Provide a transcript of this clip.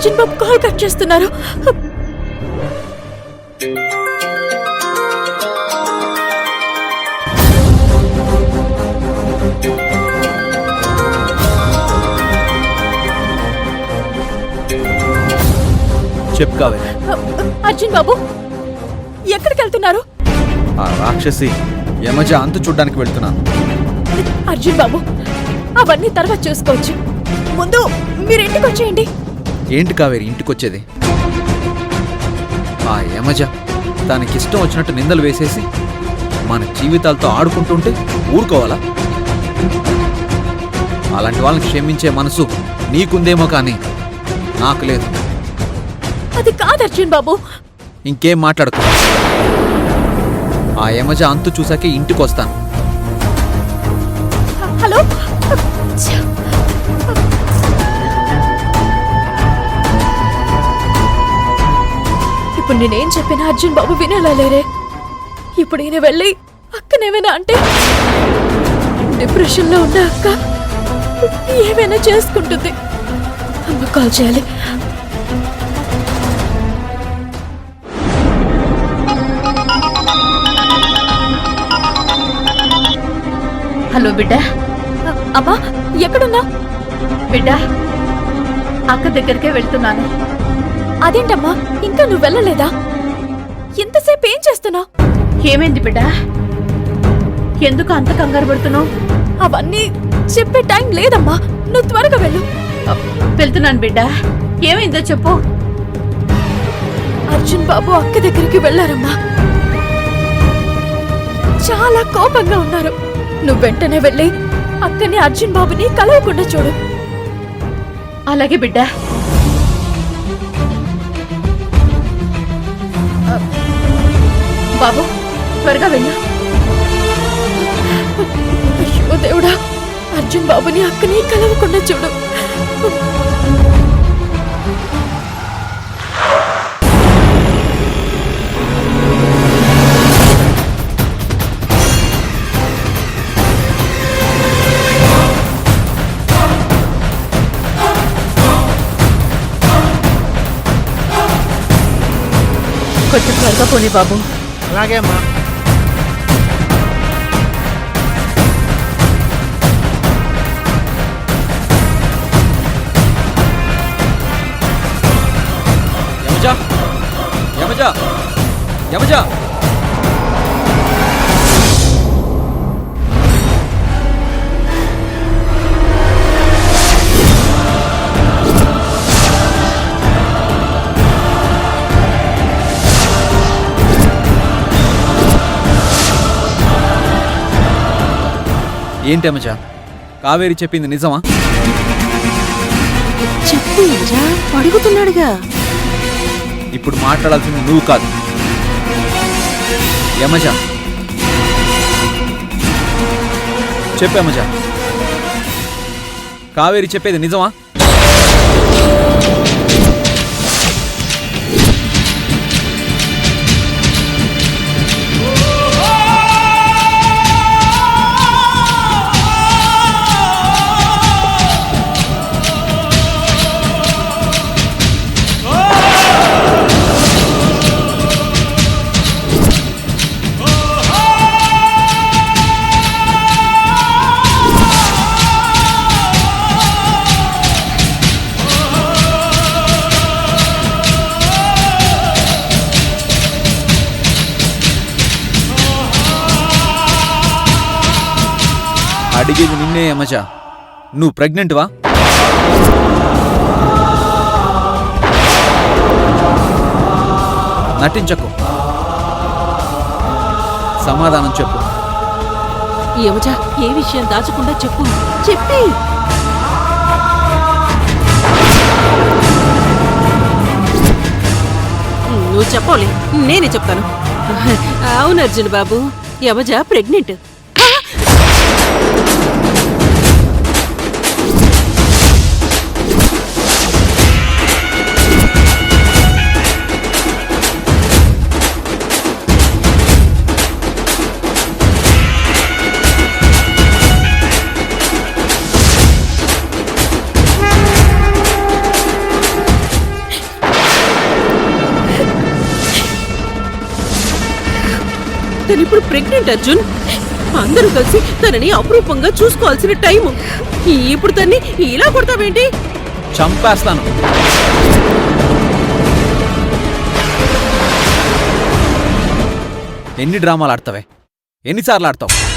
అర్జున్ బాబు call cut చేస్తున్నారు. చెప్పు కావేరి. అర్జున్ బాబు ఎక్కడికి వెళ్తున్నారు? ఆ రాక్షసి యమజ అంతు చూడ్డానికి వెళ్తున్నాను. అర్జున్ బాబు అవన్నీ తర్వాత చూసుకోవచ్చు, ముందు మీరు ఇంటికి వచ్చేయండి. ఏంటి కావేరి ఇంటికొచ్చేది? ఆ యమజ తనకిష్టం వచ్చినట్టు నిందలు వేసేసి మన జీవితాలతో ఆడుకుంటుంటే ఊరుకోవాలా? అలాంటి వాళ్ళని క్షమించే మనసు నీకుందేమో కానీ నాకు లేదు. అది కాదు అర్జున్ బాబు. ఇంకేం మాట్లాడుకో. ఆ యమజ అంతు చూసాకే ఇంటికొస్తాను. హలో, ఇప్పుడు నేనేం చెప్పినా అర్జున్ బాబు వినేలా లేరే. ఇప్పుడు ఈయన వెళ్ళి అక్కనేమైనా అంటే డిప్రెషన్ లో ఉన్న అక్క ఏమైనా చేసుకుంటుంది. అమ్మ కాల్ చేయాలి. హలో బిడ్డ. అమ్మా ఎక్కడున్నా? బిడ్డ అక్క దగ్గరికే వెళ్తున్నాను. అదేంటమ్మా ఇంకా నువ్వు వెళ్ళలేదా? ఇంతసేపు ఏం చేస్తున్నావు? ఏమైంది బిడ్డ? ఎందుకు అంత కంగారు పడుతున్నావు? అవన్నీ చెప్పే టైం లేదమ్మా, నువ్వు త్వరగా వెళ్ళు. వెళ్తున్నాను బిడ్డ. ఏమైందో చెప్పు. అర్జున్ బాబు అక్క దగ్గరికి వెళ్ళారమ్మా. చాలా కోపంగా ఉన్నారు. నువ్వు వెంటనే వెళ్ళి అక్కని అర్జున్ బాబుని కలవకుండా చూడు. అలాగే బిడ్డ. బాబు త్వరగా వెళ్ళు. అయ్యో దేవుడా, అర్జున్ బాబుని అక్కని కలవకుండా చూడు. కొంచెం త్వరగా పోనీ బాబు. అలాగే అమ్మా. యమజ యమజ యమజ ఏంటి యమజ, కావేరి చెప్పింది నిజమా? చెప్పు యమజా, అడుగుతున్నాడుగా. ఇప్పుడు మాట్లాడాల్సింది నువ్వు కాదు యమజ. చెప్పు యమజ, కావేరి చెప్పేది నిజమా? అడిగేది నిన్నే యమజ, నువ్వు ప్రెగ్నెంట్వా? నటించకు, సమాధానం చెప్పు. యమజా, ఏ విషయం దాచకుండా చెప్పు. చెప్పి నువ్వు చెప్పాలి, నేనే చెప్తాను. అవును అర్జున్ బాబు, యమజ ప్రెగ్నెంట్. తనిప్పుడు ప్రెగ్నెంట్ అర్జున్. అందరూ కలిసి తనని అపురూపంగా చూసుకోవాల్సిన టైము. ఇప్పుడు తన్ని ఇలా కొడతావేంటి? చంపేస్తాను. ఎన్ని డ్రామాలు ఆడతావే? ఎన్నిసార్లు ఆడతావు?